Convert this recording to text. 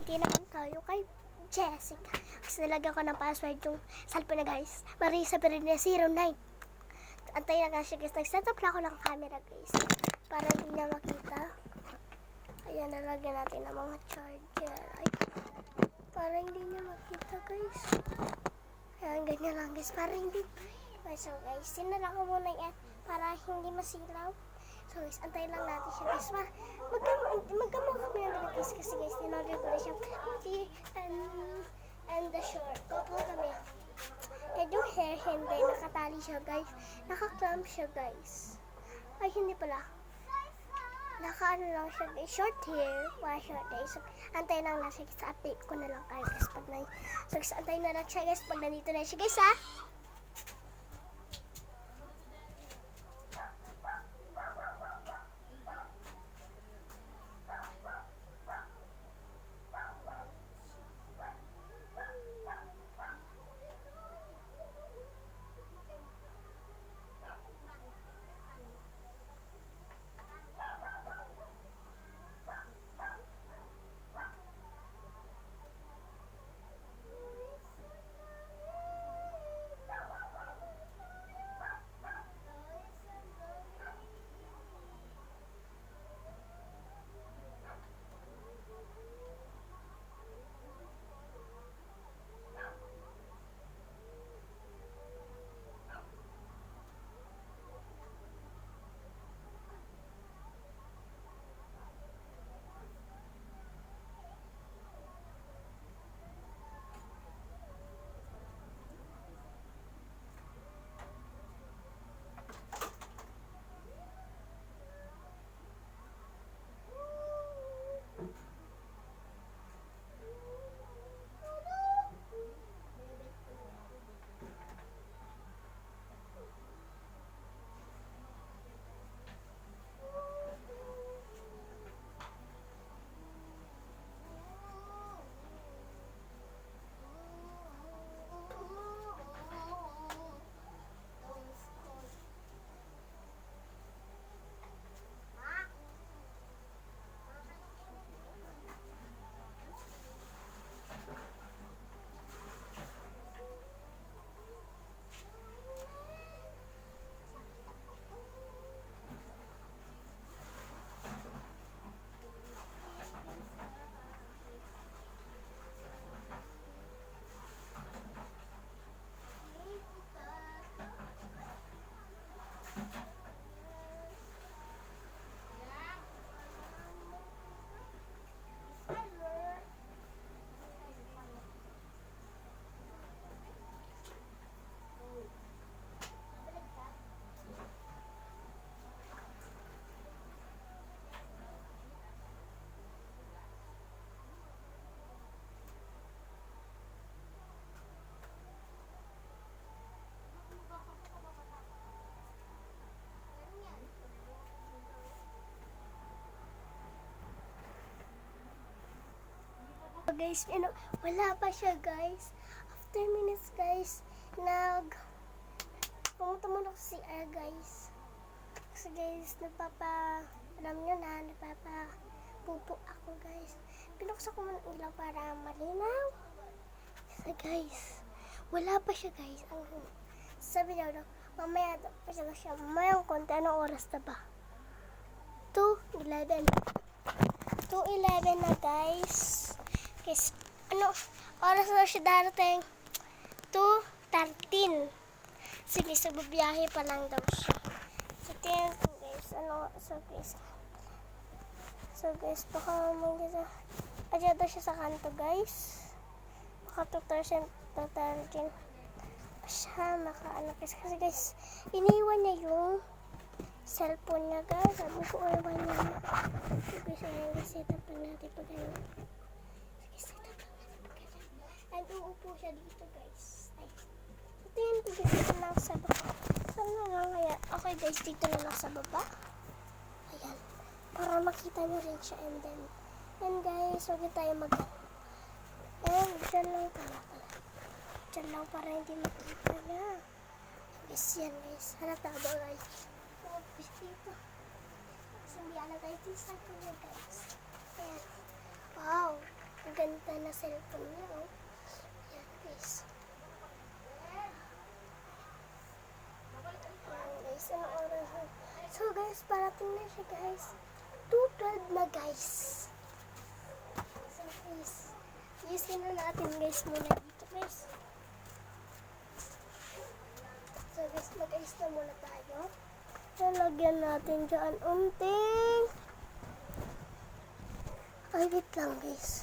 Hindi naman tayo kay Jessica. Kasi nalagyan ko ng password yung cellphone na guys. Marisa Perina 09. Antay na nga siya guys. Nag-set up na ako ng camera guys. Para hindi niya makita. Ayan, nalagyan natin ng mga charger. Ay, para hindi niya makita guys. Ayan, ganyan lang guys. Para hindi. So guys, sinara ko muna yan. Para hindi masilaw. So guys, antayin lang natin siya guys. Magkamukha kami ng guys. Kasi guys, tinogay ko na siya. And the short. Couple kami. And yung hair, hindi. Nakatali siya guys. Naka-clamp siya guys. Ay, hindi pala. Naka-ano lang siya guys. Short hair. Wala short hair. So, antayin lang siya guys. Update ko na lang kayo guys. So guys, antayin na lang siya guys. Pag nandito na siya guys ha. Guys, wala pa siya guys. After minutes guys, pumunta muna ako sa CR guys. Kasi guys, alam nyo na, pupo ako guys. Pinuksan ko muna ang ilaw para malinaw. So guys, wala pa siya guys. Sabi daw, mamaya daw pa siya. Mamaya ang konti, anong oras na ba? 2:11 na guys. Guys, oras na siya darating? 2:13. Sige, so bubiyahe pa lang daw siya. So, tingnan ko guys, so guys, baka adya daw siya sa kanto guys. Baka 2% tatarjin pa siya, guys. Kasi guys, iniwan niya yung cellphone niya guys. Sabi ko, iwan niya. So guys, ayun, set up lang natin pag and uupo siya dito guys. Ay. So, tingin ko dito lang sa baba. Saan na lang kaya? Okay guys, dito na lang sa baba. Ayan. Para makita nyo rin siya. And guys, huwag tayo and dyan lang pala. Dyan lang para hindi makita na. Guys, yan guys. Halata ba guys? Guys, dito. Kasi hindi alagay dito sa kanya guys. Ayan. Wow. Ang ganda. cellphone niya, oh. Yan, guys. Ayan, guys, ano oras na? So, guys, parating na siya, guys. 2:12 na, guys. So, guys, isin na natin, guys, muna dito, guys. So, guys, mag-ayos na muna tayo. Lalagyan natin dyan unting. Ay, wait lang, guys.